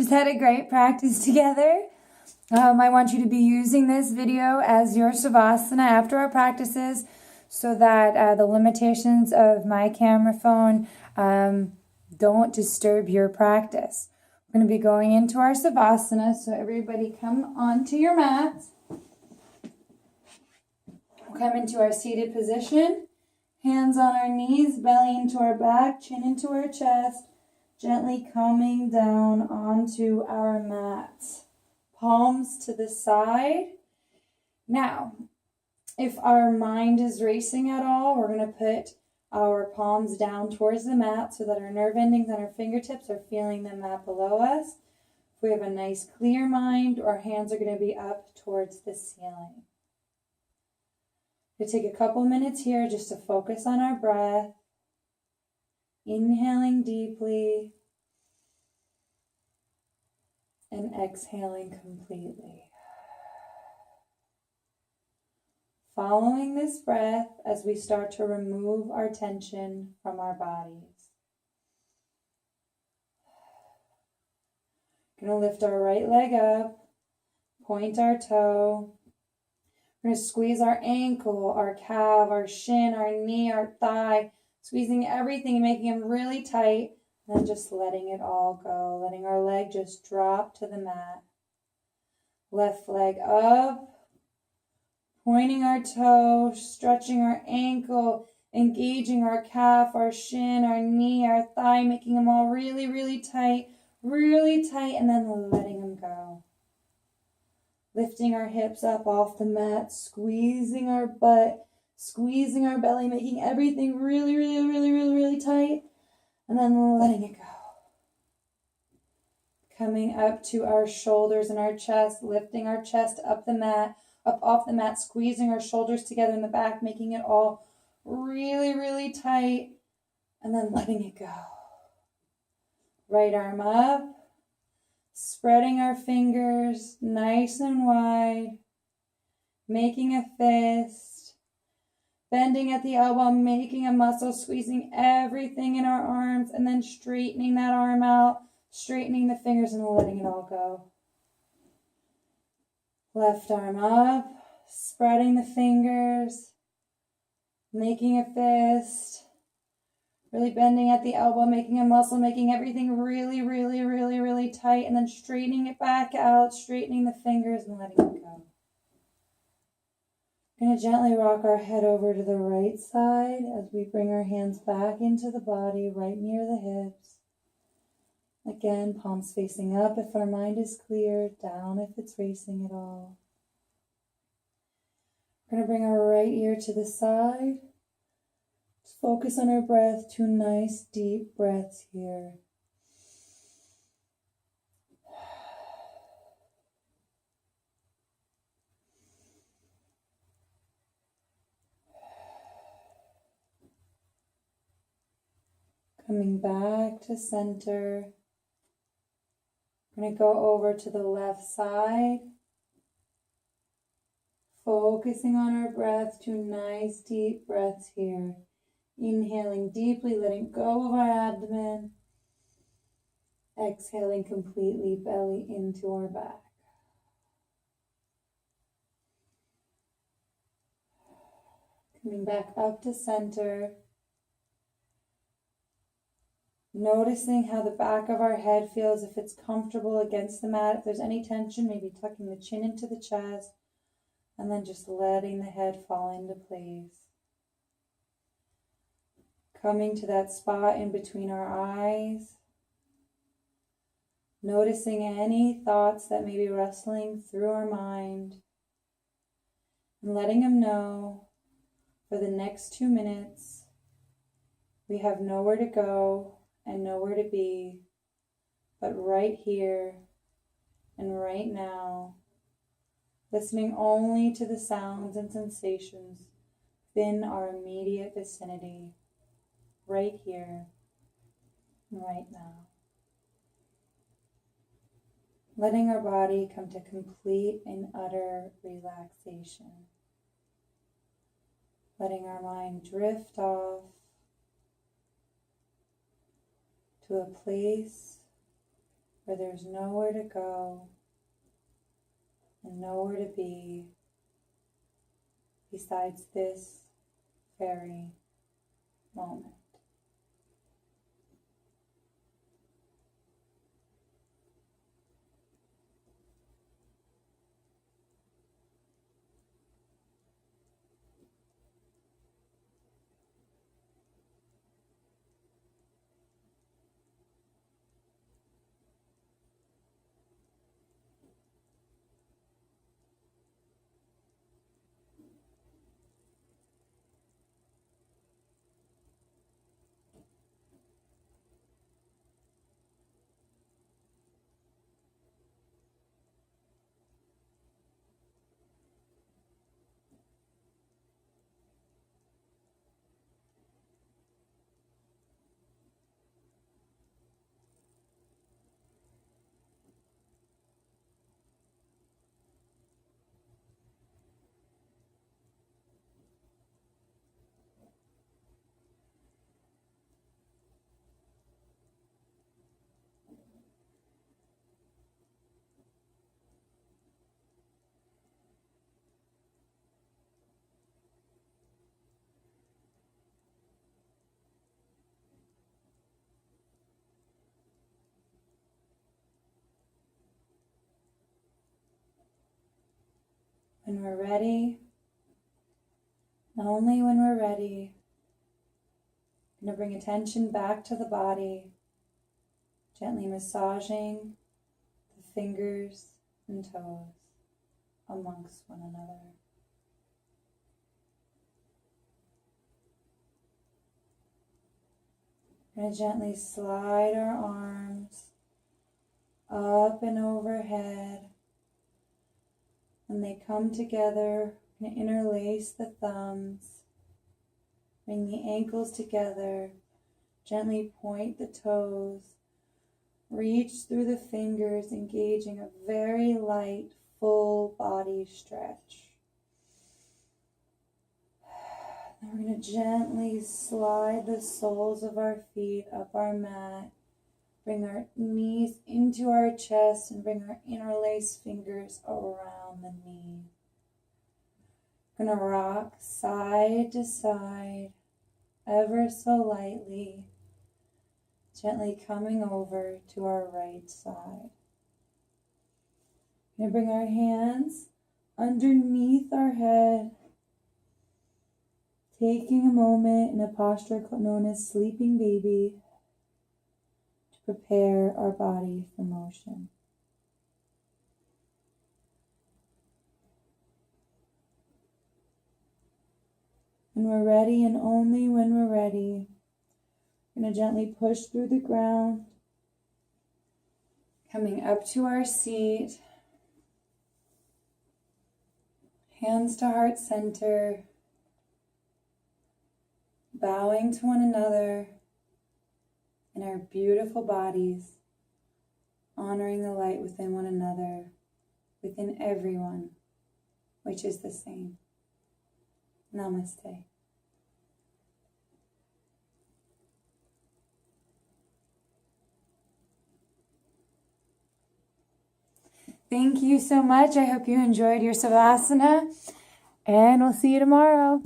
just had a great practice together. I want you to be using this video as your Savasana after our practices so that the limitations of my camera phone don't disturb your practice. We're going to be going into our Savasana, so everybody come onto your mats. We'll come into our seated position, hands on our knees, belly into our back, chin into our chest, gently coming down onto our mats. Palms to the side. Now, if our mind is racing at all, we're going to put our palms down towards the mat so that our nerve endings and our fingertips are feeling the mat below us. If we have a nice clear mind, our hands are going to be up towards the ceiling. We'll take a couple minutes here just to focus on our breath. Inhaling deeply and exhaling completely. Following this breath as we start to remove our tension from our bodies. We're going to lift our right leg up, point our toe. We're going to squeeze our ankle, our calf, our shin, our knee, our thigh, squeezing everything and making them really tight, and then just letting it all go, letting our leg just drop to the mat. Left leg up. Pointing our toe, stretching our ankle, engaging our calf, our shin, our knee, our thigh, making them all really, really tight, and then letting them go. Lifting our hips up off the mat, squeezing our butt, squeezing our belly, making everything really, really, really, really, really tight, and then letting it go. Coming up to our shoulders and our chest, lifting our chest up the mat, up off the mat, squeezing our shoulders together in the back, making it all really, really tight, and then letting it go. Right arm up, spreading our fingers nice and wide, making a fist, bending at the elbow, making a muscle, squeezing everything in our arms, and then straightening that arm out, straightening the fingers and letting it all go. Left arm up, spreading the fingers, making a fist, really bending at the elbow, making a muscle, making everything really, really, really, really tight, and then straightening it back out, straightening the fingers and letting it go. We're going to gently rock our head over to the right side as we bring our hands back into the body, right near the hips. Again, palms facing up if our mind is clear, down if it's racing at all. We're going to bring our right ear to the side. Just focus on our breath, 2 nice deep breaths here. Coming back to center. We're going to go over to the left side, focusing on our breath, 2 nice deep breaths here. Inhaling deeply, letting go of our abdomen. Exhaling completely, belly into our back. Coming back up to center. Noticing how the back of our head feels, if it's comfortable against the mat. If there's any tension, maybe tucking the chin into the chest, and then just letting the head fall into place. Coming to that spot in between our eyes. Noticing any thoughts that may be wrestling through our mind, and letting them know for the next 2 minutes we have nowhere to go and nowhere to be, but right here and right now, listening only to the sounds and sensations within our immediate vicinity, right here and right now. Letting our body come to complete and utter relaxation. Letting our mind drift off to a place where there's nowhere to go and nowhere to be besides this very moment. When we're ready, only when we're ready, I'm going to bring attention back to the body, gently massaging the fingers and toes amongst one another. We're going to gently slide our arms up and overhead. When they come together, we're going to interlace the thumbs, bring the ankles together, gently point the toes, reach through the fingers, engaging a very light, full body stretch. Then we're going to gently slide the soles of our feet up our mat. Bring our knees into our chest and bring our interlaced fingers around the knee. We're going to rock side to side, ever so lightly, gently coming over to our right side. We're going to bring our hands underneath our head, taking a moment in a posture known as sleeping baby, prepare our body for motion. When we're ready, and only when we're ready, we're going to gently push through the ground, coming up to our seat, hands to heart center, bowing to one another, in our beautiful bodies, honoring the light within one another, within everyone, which is the same. Namaste. Thank you so much. I hope you enjoyed your Savasana, and we'll see you tomorrow.